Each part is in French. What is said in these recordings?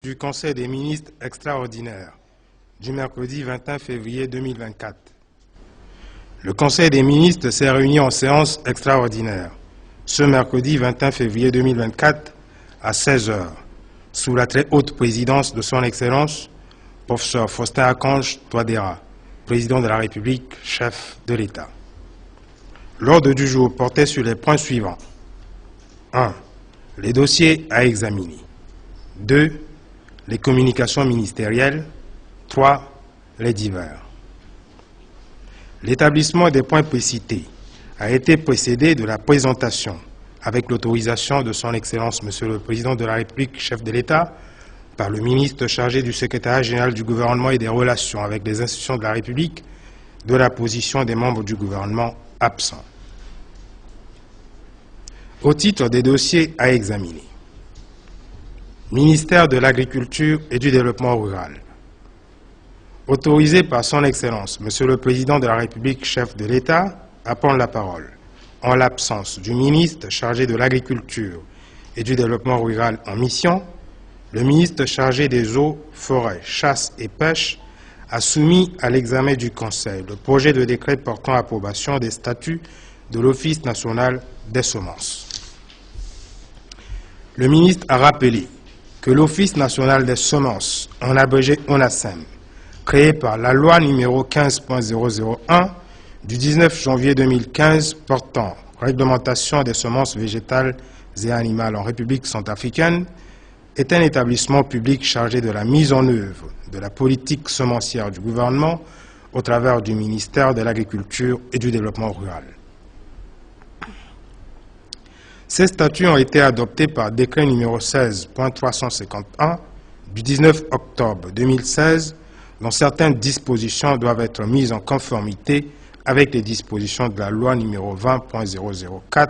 du Conseil des ministres extraordinaire du mercredi 21 février 2024. Le Conseil des ministres s'est réuni en séance extraordinaire ce mercredi 21 février 2024 à 16 h, sous la très haute présidence de son Excellence, professeur Faustin-Archange Touadéra, président de la République, chef de l'État. L'ordre du jour portait sur les points suivants. 1. Les dossiers à examiner. 2. Les communications ministérielles. 3. Les divers. L'établissement des points précités a été précédé de la présentation, avec l'autorisation de son Excellence Monsieur le Président de la République, chef de l'État, par le ministre chargé du secrétariat général du gouvernement et des relations avec les institutions de la République, de la position des membres du gouvernement absents. Au titre des dossiers à examiner. Ministère de l'Agriculture et du Développement rural. Autorisé par son Excellence, Monsieur le Président de la République, chef de l'État, à prendre la parole, en l'absence du ministre chargé de l'Agriculture et du Développement rural en mission, le ministre chargé des eaux, forêts, chasse et pêche a soumis à l'examen du Conseil le projet de décret portant approbation des statuts de l'Office national des semences. Le ministre a rappelé que l'Office national des semences, en abrégé ONASEM, créé par la loi numéro 15.001 du 19 janvier 2015 portant réglementation des semences végétales et animales en République centrafricaine, est un établissement public chargé de la mise en œuvre de la politique semencière du gouvernement au travers du ministère de l'Agriculture et du Développement rural. Ces statuts ont été adoptés par décret numéro 16.351 du 19 octobre 2016, dont certaines dispositions doivent être mises en conformité avec les dispositions de la loi numéro 20.004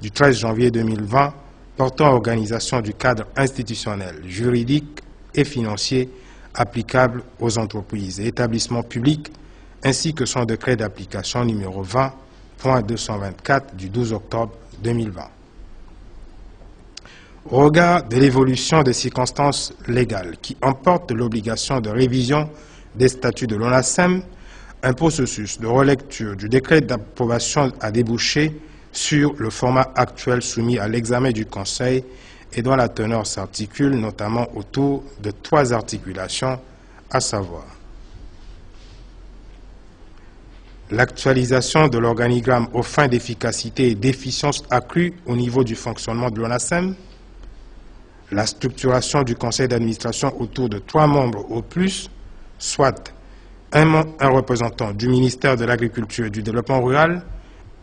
du 13 janvier 2020 portant organisation du cadre institutionnel, juridique et financier applicable aux entreprises et établissements publics, ainsi que son décret d'application numéro 20.224 du 12 octobre 2020. Au regard de l'évolution des circonstances légales qui emportent l'obligation de révision des statuts de l'ONASEM, un processus de relecture du décret d'approbation a débouché sur le format actuel soumis à l'examen du Conseil et dont la teneur s'articule notamment autour de 3 articulations, à savoir l'actualisation de l'organigramme aux fins d'efficacité et d'efficience accrue au niveau du fonctionnement de l'ONASEM, la structuration du conseil d'administration autour de 3 membres au plus, soit un représentant du ministère de l'Agriculture et du Développement rural,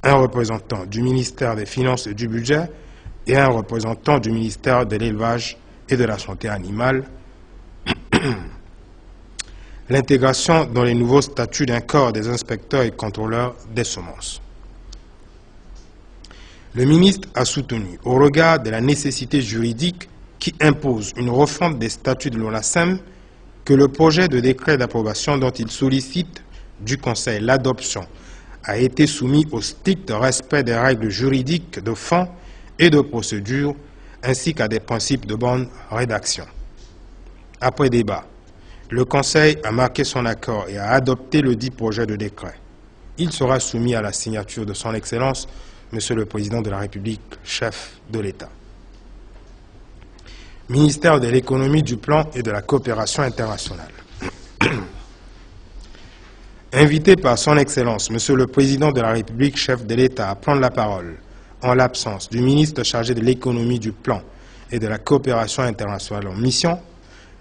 un représentant du ministère des Finances et du Budget et un représentant du ministère de l'Élevage et de la Santé animale. L'intégration dans les nouveaux statuts d'un corps des inspecteurs et contrôleurs des semences. Le ministre a soutenu, au regard de la nécessité juridique qui impose une refonte des statuts de l'ONASEM, que le projet de décret d'approbation dont il sollicite du Conseil l'adoption a été soumis au strict respect des règles juridiques de fond et de procédure, ainsi qu'à des principes de bonne rédaction. Après débat, le Conseil a marqué son accord et a adopté le dit projet de décret. Il sera soumis à la signature de son Excellence, Monsieur le Président de la République, chef de l'État. Ministère de l'économie, du plan et de la coopération internationale. Invité par son Excellence, Monsieur le Président de la République, chef de l'État, à prendre la parole, en l'absence du ministre chargé de l'économie, du plan et de la coopération internationale en mission,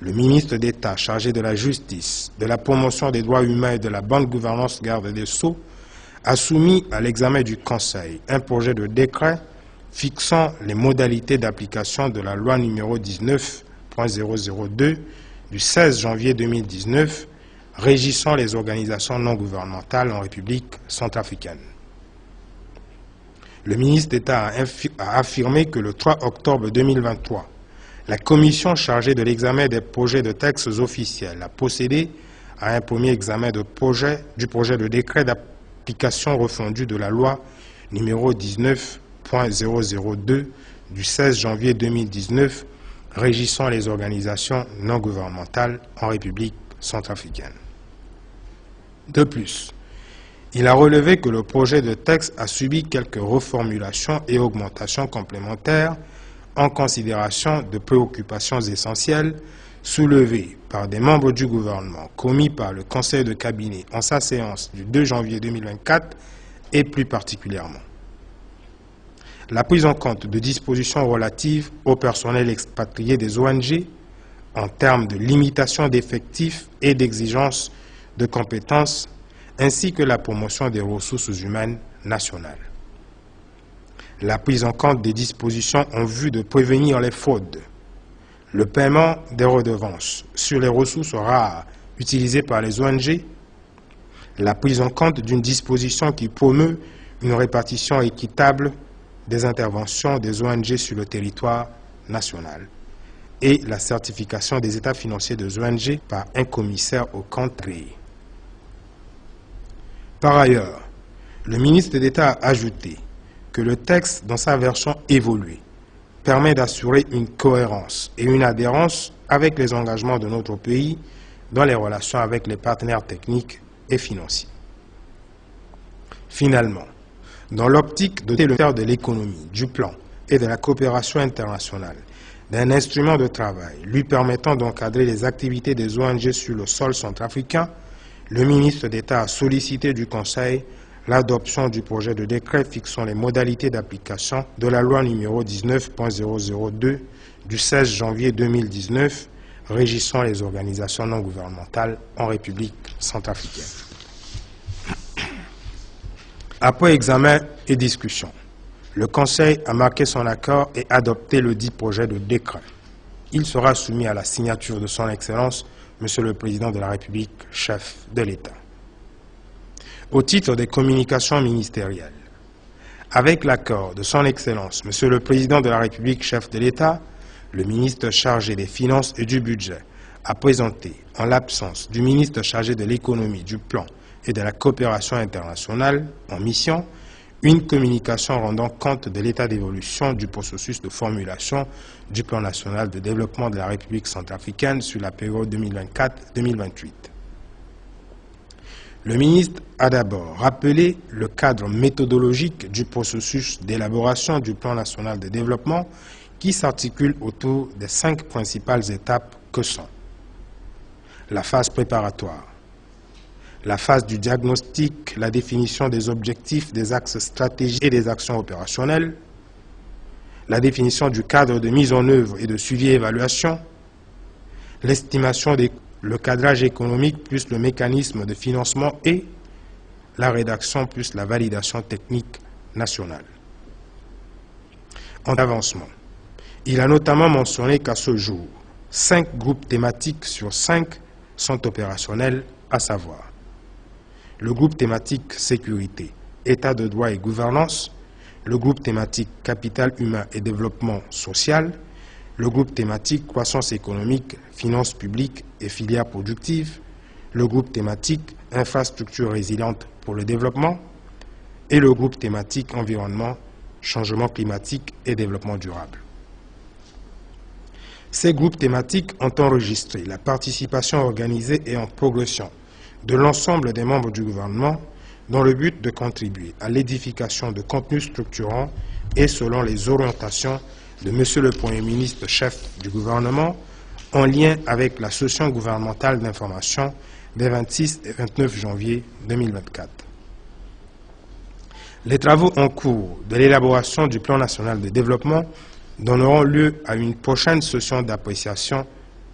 le ministre d'État chargé de la justice, de la promotion des droits humains et de la bonne gouvernance garde des Sceaux, a soumis à l'examen du Conseil un projet de décret fixant les modalités d'application de la loi numéro 19.002 du 16 janvier 2019 régissant les organisations non gouvernementales en République centrafricaine. Le ministre d'État a affirmé que le 3 octobre 2023, la commission chargée de l'examen des projets de textes officiels a procédé à un premier examen du projet de décret d'application refondu de la loi numéro 19.002 du 16 janvier 2019 régissant les organisations non gouvernementales en République centrafricaine. De plus, il a relevé que le projet de texte a subi quelques reformulations et augmentations complémentaires en considération de préoccupations essentielles soulevées par des membres du gouvernement commis par le Conseil de cabinet en sa séance du 2 janvier 2024 et plus particulièrement la prise en compte de dispositions relatives au personnel expatrié des ONG en termes de limitation d'effectifs et d'exigences de compétences, ainsi que la promotion des ressources humaines nationales. La prise en compte des dispositions en vue de prévenir les fraudes, le paiement des redevances sur les ressources rares utilisées par les ONG, la prise en compte d'une disposition qui promeut une répartition équitable des interventions des ONG sur le territoire national et la certification des états financiers des ONG par un commissaire au compte créé. Par ailleurs, le ministre d'État a ajouté que le texte, dans sa version évoluée, permet d'assurer une cohérence et une adhérence avec les engagements de notre pays dans les relations avec les partenaires techniques et financiers. Finalement, dans l'optique de doter le ministère de l'économie, du plan et de la coopération internationale d'un instrument de travail lui permettant d'encadrer les activités des ONG sur le sol centrafricain, le ministre d'État a sollicité du Conseil l'adoption du projet de décret fixant les modalités d'application de la loi numéro 19.002 du 16 janvier 2019 régissant les organisations non gouvernementales en République centrafricaine. Après examen et discussion, le Conseil a marqué son accord et adopté le dit projet de décret. Il sera soumis à la signature de son Excellence, Monsieur le Président de la République, chef de l'État. Au titre des communications ministérielles, avec l'accord de son Excellence, Monsieur le Président de la République, chef de l'État, le ministre chargé des Finances et du Budget a présenté, en l'absence du ministre chargé de l'Économie, du Plan et de la Coopération internationale en mission, une communication rendant compte de l'état d'évolution du processus de formulation du Plan national de développement de la République centrafricaine sur la période 2024-2028. Le ministre a d'abord rappelé le cadre méthodologique du processus d'élaboration du Plan national de développement qui s'articule autour des 5 principales étapes que sont la phase préparatoire, la phase du diagnostic, la définition des objectifs, des axes stratégiques et des actions opérationnelles, la définition du cadre de mise en œuvre et de suivi et évaluation, l'estimation des le cadrage économique plus le mécanisme de financement et la rédaction plus la validation technique nationale. En avancement, il a notamment mentionné qu'à ce jour, 5 groupes thématiques sur 5 sont opérationnels, à savoir le groupe thématique sécurité, état de droit et gouvernance, le groupe thématique capital humain et développement social, le groupe thématique croissance économique, finances publiques et filières productives, le groupe thématique infrastructures résilientes pour le développement et le groupe thématique environnement, changement climatique et développement durable. Ces groupes thématiques ont enregistré la participation organisée et en progression de l'ensemble des membres du gouvernement dans le but de contribuer à l'édification de contenus structurants et selon les orientations de Monsieur le Premier ministre, chef du gouvernement, en lien avec la session gouvernementale d'information des 26 et 29 janvier 2024. Les travaux en cours de l'élaboration du plan national de développement donneront lieu à une prochaine session d'appréciation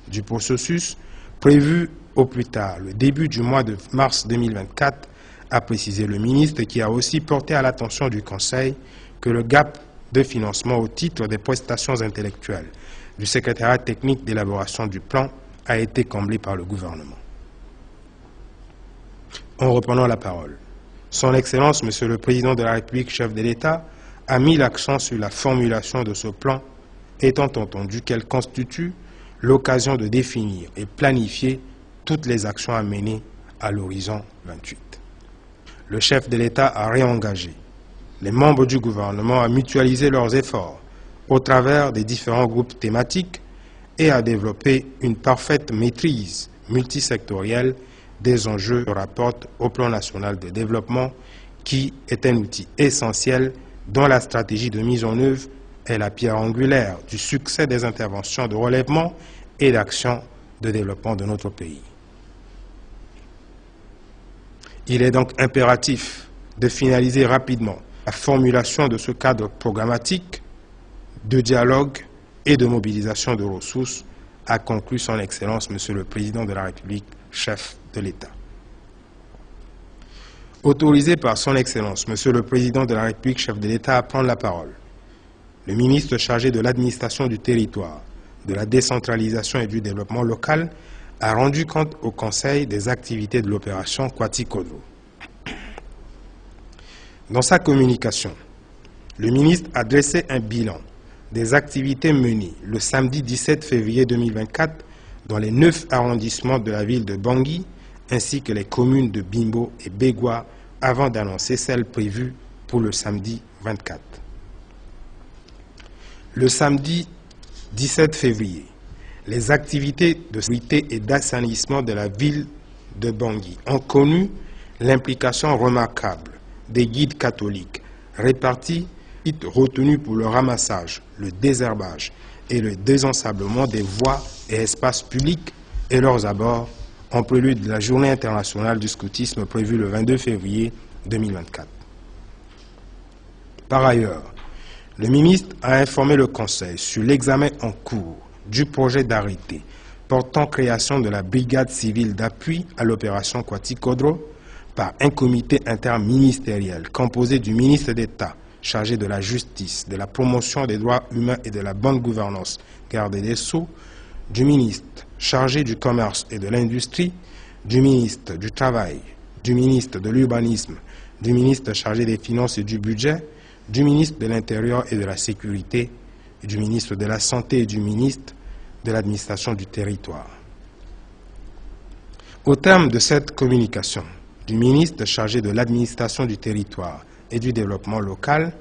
du processus prévue au plus tard le début du mois de mars 2024, a précisé le ministre, qui a aussi porté à l'attention du Conseil que le gap de financement au titre des prestations intellectuelles du secrétariat technique d'élaboration du plan a été comblé par le gouvernement. En reprenant la parole, Son Excellence, Monsieur le Président de la République, chef de l'État, a mis l'accent sur la formulation de ce plan, étant entendu qu'elle constitue l'occasion de définir et planifier toutes les actions à mener à l'horizon 28. Le chef de l'État a réengagé les membres du gouvernement à mutualiser leurs efforts au travers des différents groupes thématiques et à développer une parfaite maîtrise multisectorielle des enjeux qui rapportent au plan national de développement, qui est un outil essentiel dont la stratégie de mise en œuvre est la pierre angulaire du succès des interventions de relèvement et d'action de développement de notre pays. Il est donc impératif de finaliser rapidement la formulation de ce cadre programmatique de dialogue et de mobilisation de ressources, a conclu son Excellence Monsieur le Président de la République, chef de l'État. Autorisé par son Excellence Monsieur le Président de la République, chef de l'État, à prendre la parole, le ministre chargé de l'administration du territoire, de la décentralisation et du développement local a rendu compte au Conseil des activités de l'opération Kwati-Kodro. Dans sa communication, le ministre a dressé un bilan des activités menées le samedi 17 février 2024 dans les 9 arrondissements de la ville de Bangui ainsi que les communes de Bimbo et Begwa avant d'annoncer celles prévues pour le samedi 24. Le samedi 17 février, les activités de sécurité et d'assainissement de la ville de Bangui ont connu l'implication remarquable des guides catholiques répartis, retenus pour le ramassage, le désherbage et le désensablement des voies et espaces publics et leurs abords en prélude de la Journée internationale du scoutisme prévue le 22 février 2024. Par ailleurs, le ministre a informé le Conseil sur l'examen en cours du projet d'arrêté portant création de la brigade civile d'appui à l'opération Kwati-Kodro par un comité interministériel composé du ministre d'État chargé de la justice, de la promotion des droits humains et de la bonne gouvernance, garde des Sceaux, du ministre chargé du commerce et de l'industrie, du ministre du travail, du ministre de l'urbanisme, du ministre chargé des finances et du budget, du ministre de l'Intérieur et de la Sécurité, du ministre de la Santé et du ministre de l'administration du territoire. Au terme de cette communication du ministre chargé de l'administration du territoire et du développement local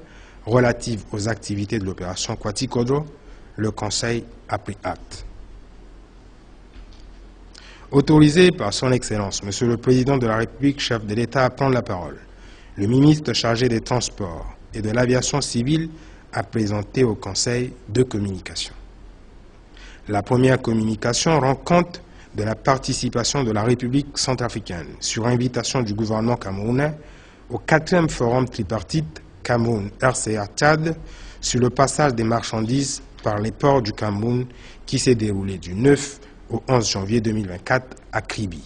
relative aux activités de l'opération Kwati-Kodro, le Conseil a pris acte. Autorisé par son Excellence, Monsieur le Président de la République, chef de l'État, à prendre la parole, le ministre chargé des Transports et de l'Aviation civile a présenté au Conseil 2 communications. La première communication rend compte de la participation de la République centrafricaine, sur invitation du gouvernement camerounais, au 4e forum tripartite Cameroun-RCA-Tchad sur le passage des marchandises par les ports du Cameroun qui s'est déroulé du 9 au 11 janvier 2024 à Kribi.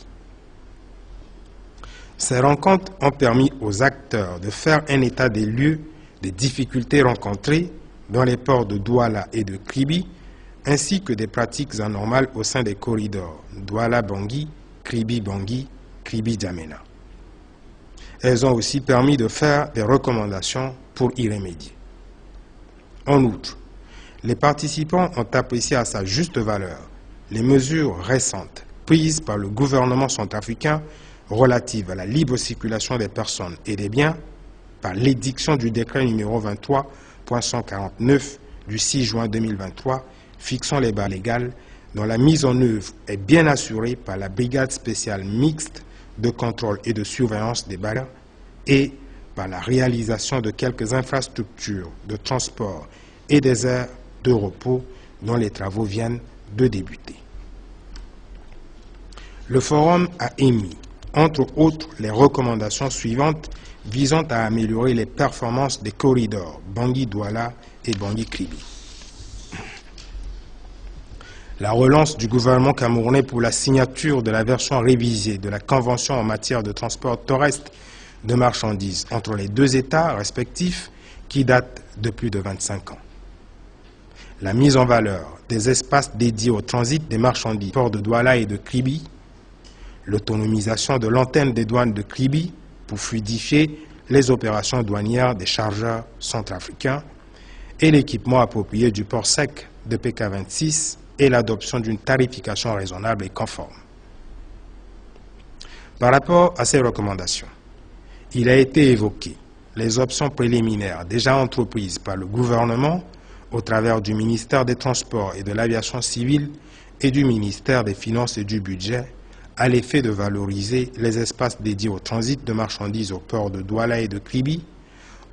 Ces rencontres ont permis aux acteurs de faire un état des lieux des difficultés rencontrées dans les ports de Douala et de Kribi, ainsi que des pratiques anormales au sein des corridors Douala-Bangui, Kribi-Bangui, Kribi-Djamena. Elles ont aussi permis de faire des recommandations pour y remédier. En outre, les participants ont apprécié à sa juste valeur les mesures récentes prises par le gouvernement centrafricain relatives à la libre circulation des personnes et des biens par l'édiction du décret numéro 23.149 du 6 juin 2023 fixant les bases légales dont la mise en œuvre est bien assurée par la brigade spéciale mixte de contrôle et de surveillance des barrières et par la réalisation de quelques infrastructures de transport et des aires de repos dont les travaux viennent de débuter. Le Forum a émis, entre autres, les recommandations suivantes visant à améliorer les performances des corridors Bangui-Douala et Bangui-Kribi. La relance du gouvernement camerounais pour la signature de la version révisée de la Convention en matière de transport terrestre de marchandises entre les 2 États respectifs qui date de plus de 25 ans. La mise en valeur des espaces dédiés au transit des marchandises au port de Douala et de Kribi, l'autonomisation de l'antenne des douanes de Kribi pour fluidifier les opérations douanières des chargeurs centrafricains et l'équipement approprié du port sec de PK26 et l'adoption d'une tarification raisonnable et conforme. Par rapport à ces recommandations, il a été évoqué les options préliminaires déjà entreprises par le gouvernement au travers du ministère des Transports et de l'Aviation civile et du ministère des Finances et du Budget, à l'effet de valoriser les espaces dédiés au transit de marchandises au port de Douala et de Kribi,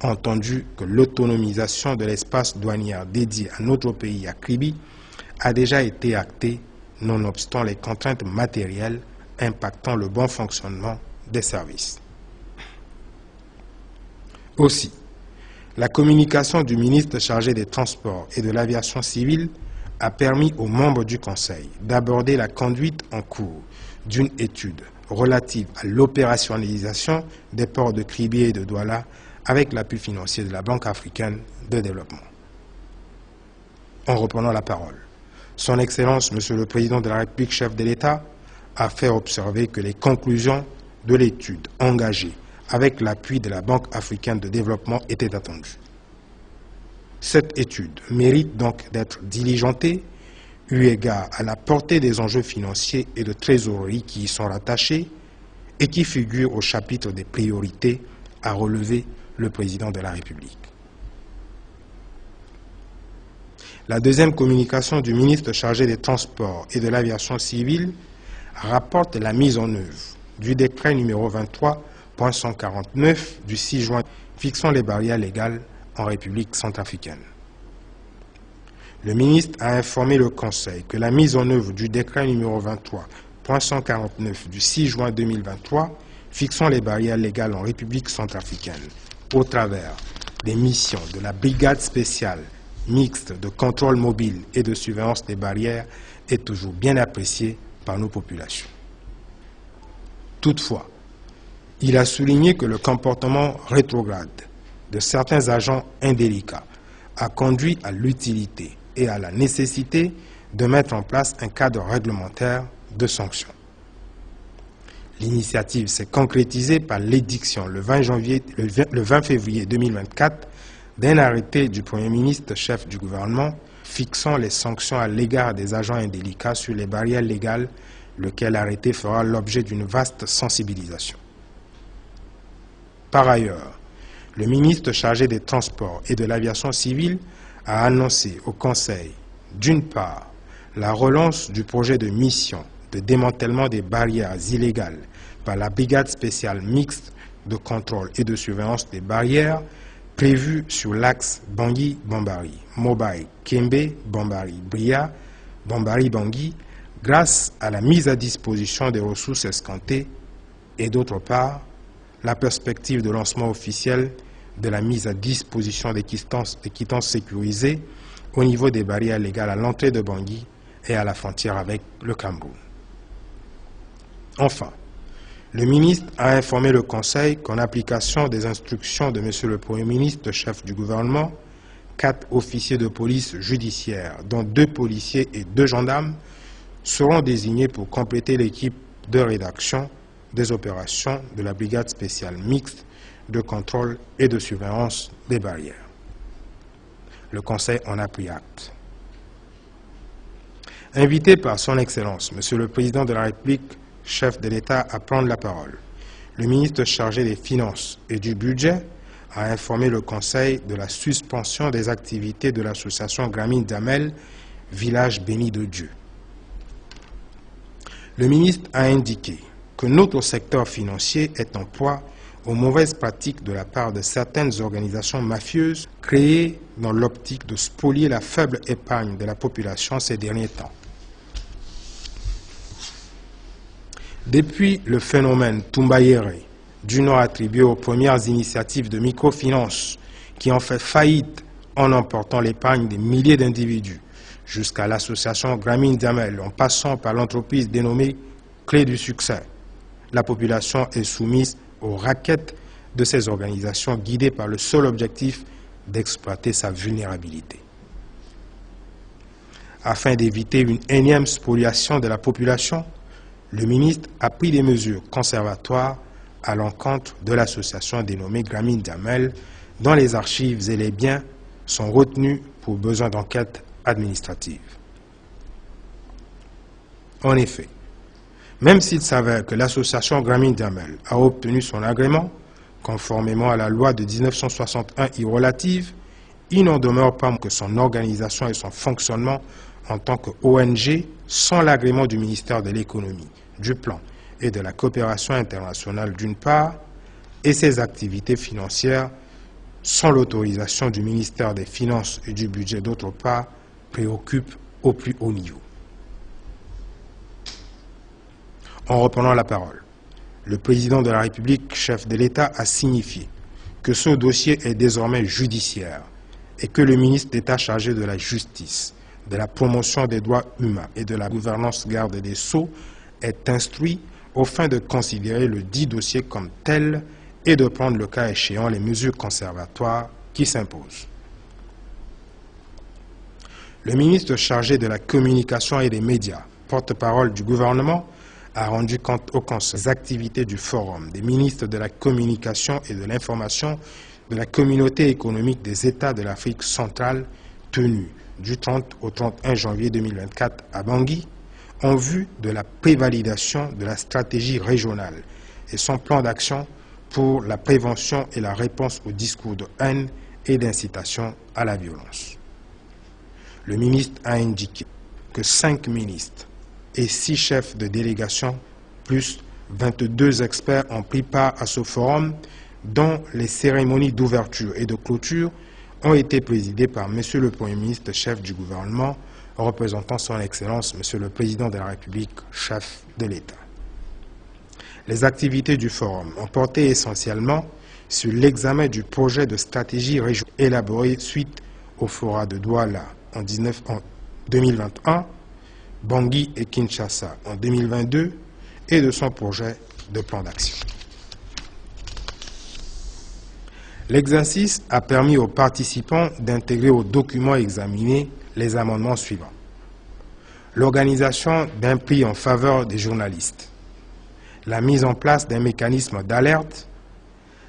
entendu que l'autonomisation de l'espace douanier dédié à notre pays à Kribi a déjà été actée, nonobstant les contraintes matérielles impactant le bon fonctionnement des services. Aussi, la communication du ministre chargé des Transports et de l'Aviation civile a permis aux membres du Conseil d'aborder la conduite en cours d'une étude relative à l'opérationnalisation des ports de Kribi et de Douala avec l'appui financier de la Banque africaine de développement. En reprenant la parole, Son Excellence, Monsieur le Président de la République, chef de l'État, a fait observer que les conclusions de l'étude engagée avec l'appui de la Banque africaine de développement étaient attendues. Cette étude mérite donc d'être diligentée, eu égard à la portée des enjeux financiers et de trésorerie qui y sont rattachés et qui figurent au chapitre des priorités à relever le Président de la République. La deuxième communication du ministre chargé des Transports et de l'Aviation civile rapporte la mise en œuvre du décret numéro 23.149 du 6 juin fixant les barrières légales en République centrafricaine. Le ministre a informé le Conseil que la mise en œuvre du décret numéro 23.149 du 6 juin 2023 fixant les barrières légales en République centrafricaine au travers des missions de la brigade spéciale mixte de contrôle mobile et de surveillance des barrières est toujours bien appréciée par nos populations. Toutefois, il a souligné que le comportement rétrograde de certains agents indélicats a conduit à l'utilité et à la nécessité de mettre en place un cadre réglementaire de sanctions. L'initiative s'est concrétisée par l'édiction le 20 février 2024 d'un arrêté du Premier ministre chef du gouvernement fixant les sanctions à l'égard des agents indélicats sur les barrières légales, lequel arrêté fera l'objet d'une vaste sensibilisation. Par ailleurs, le ministre chargé des Transports et de l'Aviation civile a annoncé au Conseil, d'une part, la relance du projet de mission de démantèlement des barrières illégales par la brigade spéciale mixte de contrôle et de surveillance des barrières prévue sur l'axe Bangui-Bambari, Mobaye-Kembe, Bambari-Bria, Bambari-Bangui, grâce à la mise à disposition des ressources escomptées et d'autre part, la perspective de lancement officiel de la mise à disposition des quittances sécurisées au niveau des barrières légales à l'entrée de Bangui et à la frontière avec le Cameroun. Enfin, le ministre a informé le Conseil qu'en application des instructions de M. le Premier ministre, chef du gouvernement, 4 officiers de police judiciaire, dont 2 policiers et 2 gendarmes, seront désignés pour compléter l'équipe de rédaction des opérations de la brigade spéciale mixte de contrôle et de surveillance des barrières. Le Conseil en a pris acte. Invité par son Excellence, Monsieur le Président de la République, chef de l'État, à prendre la parole, le ministre chargé des Finances et du Budget a informé le Conseil de la suspension des activités de l'association Gramine Damel, village béni de Dieu. Le ministre a indiqué que notre secteur financier est en proie aux mauvaises pratiques de la part de certaines organisations mafieuses créées dans l'optique de spolier la faible épargne de la population ces derniers temps. Depuis le phénomène Tumbayere, du nom attribué aux premières initiatives de microfinance qui ont fait faillite en emportant l'épargne des milliers d'individus, jusqu'à l'association Gramine Damel, en passant par l'entreprise dénommée Clé du Succès, la population est soumise aux raquettes de ces organisations guidées par le seul objectif d'exploiter sa vulnérabilité. Afin d'éviter une énième spoliation de la population, le ministre a pris des mesures conservatoires à l'encontre de l'association dénommée Gramine Damel, dont les archives et les biens sont retenus pour besoin d'enquête administrative. En effet, même s'il s'avère que l'association Gramine Damel a obtenu son agrément, conformément à la loi de 1961 y relative, il n'en demeure pas moins que son organisation et son fonctionnement en tant qu'ONG, sans l'agrément du ministère de l'Économie, du Plan et de la Coopération internationale d'une part, et ses activités financières, sans l'autorisation du ministère des Finances et du Budget d'autre part, préoccupent au plus haut niveau. En reprenant la parole, le président de la République, chef de l'État, a signifié que ce dossier est désormais judiciaire et que le ministre d'État chargé de la justice, de la promotion des droits humains et de la gouvernance garde des Sceaux est instruit au fin de considérer le dit dossier comme tel et de prendre le cas échéant les mesures conservatoires qui s'imposent. Le ministre chargé de la communication et des médias, porte-parole du gouvernement, a rendu compte au Conseil des activités du Forum des ministres de la communication et de l'information de la Communauté économique des États de l'Afrique centrale tenu du 30 au 31 janvier 2024 à Bangui, en vue de la prévalidation de la stratégie régionale et son plan d'action pour la prévention et la réponse aux discours de haine et d'incitation à la violence. Le ministre a indiqué que 5 ministres et 6 chefs de délégation, plus 22 experts ont pris part à ce forum, dont les cérémonies d'ouverture et de clôture ont été présidées par M. le Premier ministre, chef du gouvernement, représentant son Excellence, M. le Président de la République, chef de l'État. Les activités du forum ont porté essentiellement sur l'examen du projet de stratégie régionale élaboré suite au Fora de Douala en 2021, Bangui et Kinshasa en 2022 et de son projet de plan d'action. L'exercice a permis aux participants d'intégrer aux documents examinés les amendements suivants. L'organisation d'un prix en faveur des journalistes, la mise en place d'un mécanisme d'alerte,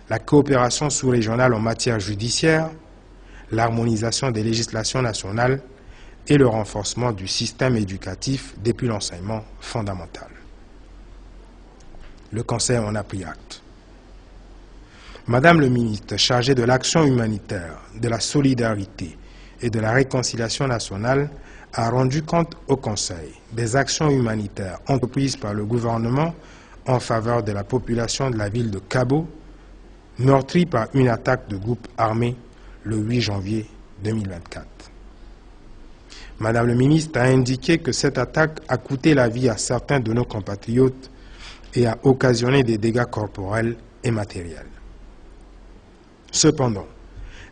la coopération sous-régionale en matière judiciaire, l'harmonisation des législations nationales et le renforcement du système éducatif depuis l'enseignement fondamental. Le Conseil en a pris acte. Madame le ministre chargée de l'action humanitaire, de la solidarité et de la réconciliation nationale a rendu compte au Conseil des actions humanitaires entreprises par le gouvernement en faveur de la population de la ville de Kabo, meurtrie par une attaque de groupes armés le 8 janvier 2024. Madame le ministre a indiqué que cette attaque a coûté la vie à certains de nos compatriotes et a occasionné des dégâts corporels et matériels. Cependant,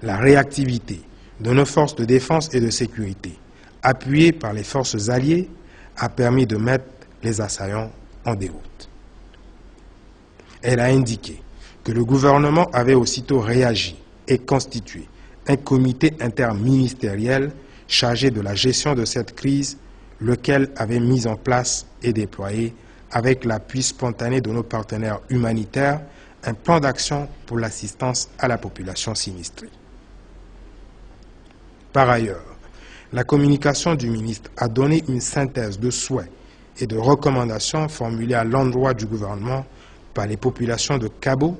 la réactivité de nos forces de défense et de sécurité, appuyées par les forces alliées, a permis de mettre les assaillants en déroute. Elle a indiqué que le gouvernement avait aussitôt réagi et constitué un comité interministériel chargé de la gestion de cette crise, lequel avait mis en place et déployé, avec l'appui spontané de nos partenaires humanitaires, un plan d'action pour l'assistance à la population sinistrée. Par ailleurs, la communication du ministre a donné une synthèse de souhaits et de recommandations formulées à l'endroit du gouvernement par les populations de Kabo,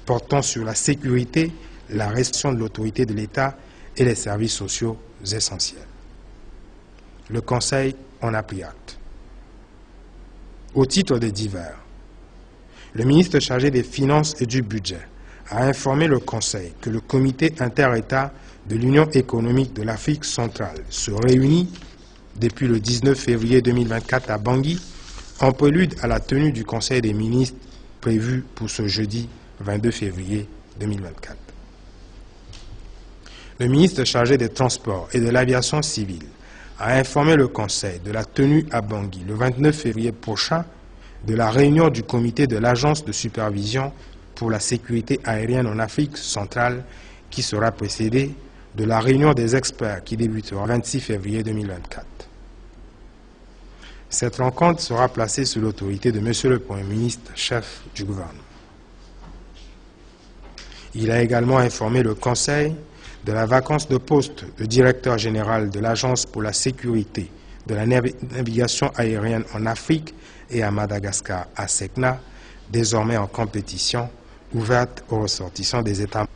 portant sur la sécurité, la restriction de l'autorité de l'État et les services sociaux essentiels. Le Conseil en a pris acte. Au titre des divers, le ministre chargé des Finances et du Budget a informé le Conseil que le comité inter-État de l'Union économique de l'Afrique centrale se réunit depuis le 19 février 2024 à Bangui, en prélude à la tenue du Conseil des ministres prévu pour ce jeudi 22 février 2024. Le ministre chargé des Transports et de l'Aviation civile a informé le Conseil de la tenue à Bangui le 29 février prochain de la réunion du comité de l'Agence de supervision pour la sécurité aérienne en Afrique centrale qui sera précédée de la réunion des experts qui débutera le 26 février 2024. Cette rencontre sera placée sous l'autorité de M. le Premier ministre, chef du gouvernement. Il a également informé le Conseil de la vacance de poste de directeur général de l'Agence pour la sécurité de la navigation aérienne en Afrique et à Madagascar, à SECNA, désormais en compétition ouverte aux ressortissants des États membres.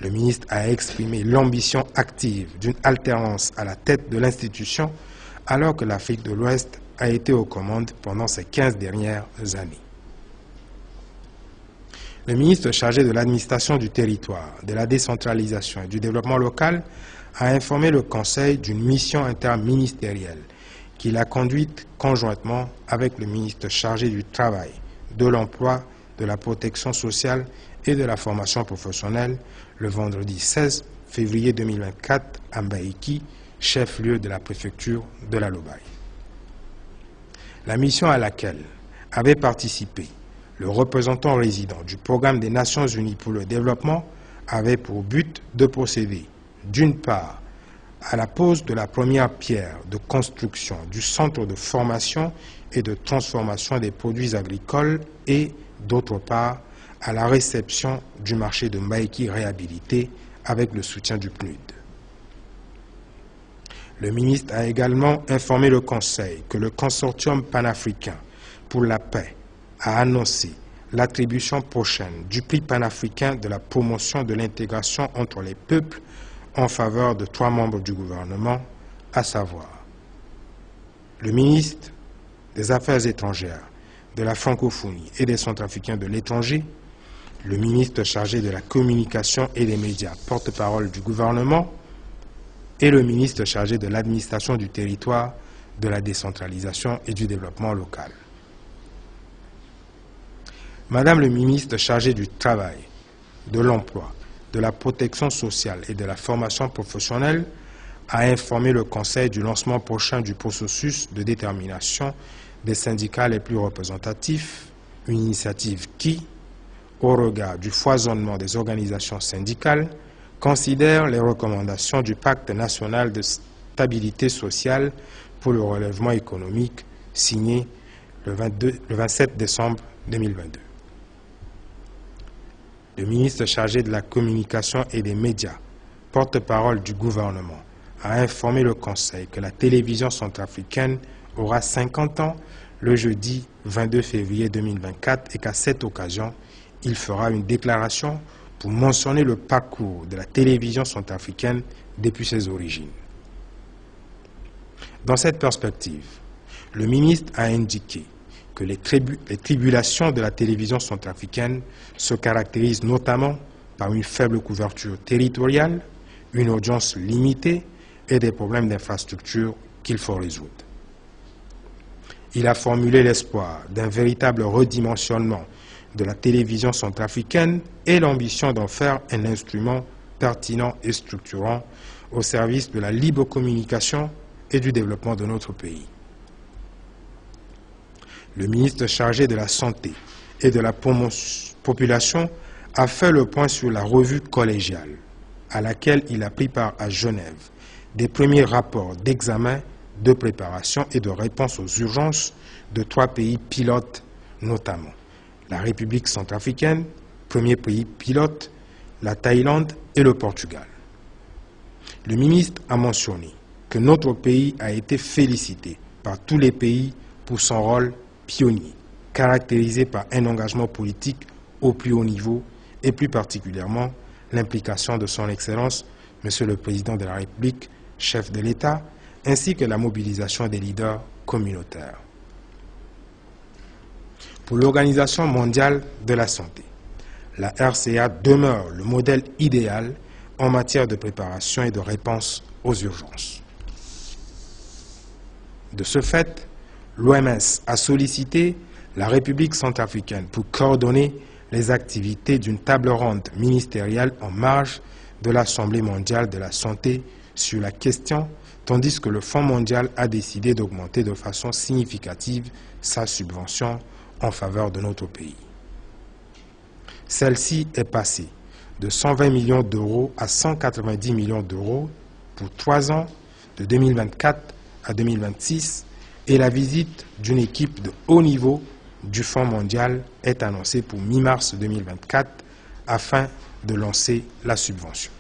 Le ministre a exprimé l'ambition active d'une alternance à la tête de l'institution alors que l'Afrique de l'Ouest a été aux commandes pendant ces 15 dernières années. Le ministre chargé de l'administration du territoire, de la décentralisation et du développement local a informé le Conseil d'une mission interministérielle qu'il a conduite conjointement avec le ministre chargé du Travail, de l'Emploi, de la Protection sociale et de la formation professionnelle le vendredi 16 février 2024 à Mbaïki, chef-lieu de la préfecture de la Lobaye. La mission à laquelle avait participé le représentant résident du Programme des Nations Unies pour le développement avait pour but de procéder, d'une part, à la pose de la première pierre de construction du centre de formation et de transformation des produits agricoles et, d'autre part, à la réception du marché de Mbaïki réhabilité avec le soutien du PNUD. Le ministre a également informé le Conseil que le consortium panafricain pour la paix a annoncé l'attribution prochaine du prix panafricain de la promotion de l'intégration entre les peuples en faveur de 3 membres du gouvernement, à savoir le ministre des Affaires étrangères, de la francophonie et des Centrafricains de l'étranger, le ministre chargé de la communication et des médias, porte-parole du gouvernement, et le ministre chargé de l'administration du territoire, de la décentralisation et du développement local. Madame le ministre chargé du Travail, de l'Emploi, de la Protection sociale et de la formation professionnelle a informé le Conseil du lancement prochain du processus de détermination des syndicats les plus représentatifs, une initiative qui, au regard du foisonnement des organisations syndicales, considère les recommandations du Pacte national de stabilité sociale pour le relèvement économique signé le 27 décembre 2022. Le ministre chargé de la communication et des médias, porte-parole du gouvernement, a informé le Conseil que la télévision centrafricaine aura 50 ans le jeudi 22 février 2024 et qu'à cette occasion, il fera une déclaration pour mentionner le parcours de la télévision centrafricaine depuis ses origines. Dans cette perspective, le ministre a indiqué que les tribulations de la télévision centrafricaine se caractérisent notamment par une faible couverture territoriale, une audience limitée et des problèmes d'infrastructure qu'il faut résoudre. Il a formulé l'espoir d'un véritable redimensionnement de la télévision centrafricaine et l'ambition d'en faire un instrument pertinent et structurant au service de la libre communication et du développement de notre pays. Le ministre chargé de la Santé et de la Population a fait le point sur la revue collégiale à laquelle il a pris part à Genève des premiers rapports d'examen, de préparation et de réponse aux urgences de 3 pays pilotes, notamment la République centrafricaine, premier pays pilote, la Thaïlande et le Portugal. Le ministre a mentionné que notre pays a été félicité par tous les pays pour son rôle pionnier, caractérisé par un engagement politique au plus haut niveau et plus particulièrement l'implication de son Excellence, Monsieur le Président de la République, chef de l'État, ainsi que la mobilisation des leaders communautaires. Pour l'Organisation mondiale de la santé, la RCA demeure le modèle idéal en matière de préparation et de réponse aux urgences. De ce fait, l'OMS a sollicité la République centrafricaine pour coordonner les activités d'une table ronde ministérielle en marge de l'Assemblée mondiale de la santé sur la question, tandis que le Fonds mondial a décidé d'augmenter de façon significative sa subvention en faveur de notre pays. Celle-ci est passée de 120 millions d'euros à 190 millions d'euros pour 3 ans, de 2024 à 2026, et la visite d'une équipe de haut niveau du Fonds mondial est annoncée pour mi-mars 2024 afin de lancer la subvention.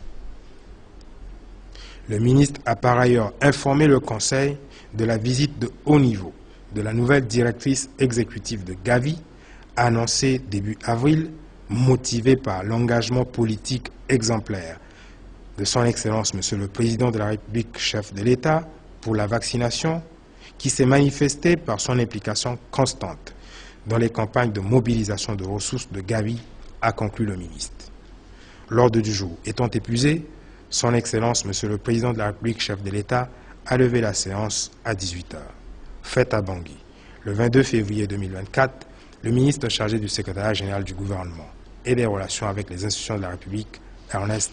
Le ministre a par ailleurs informé le Conseil de la visite de haut niveau de la nouvelle directrice exécutive de Gavi, annoncée début avril, motivé par l'engagement politique exemplaire de son Excellence, Monsieur le Président de la République, chef de l'État, pour la vaccination, qui s'est manifesté par son implication constante dans les campagnes de mobilisation de ressources de Gavi, a conclu le ministre. L'ordre du jour étant épuisé, son Excellence, Monsieur le Président de la République, chef de l'État, a levé la séance à 18h. Faite à Bangui. Le 22 février 2024, le ministre chargé du secrétariat général du gouvernement et des relations avec les institutions de la République, Ernest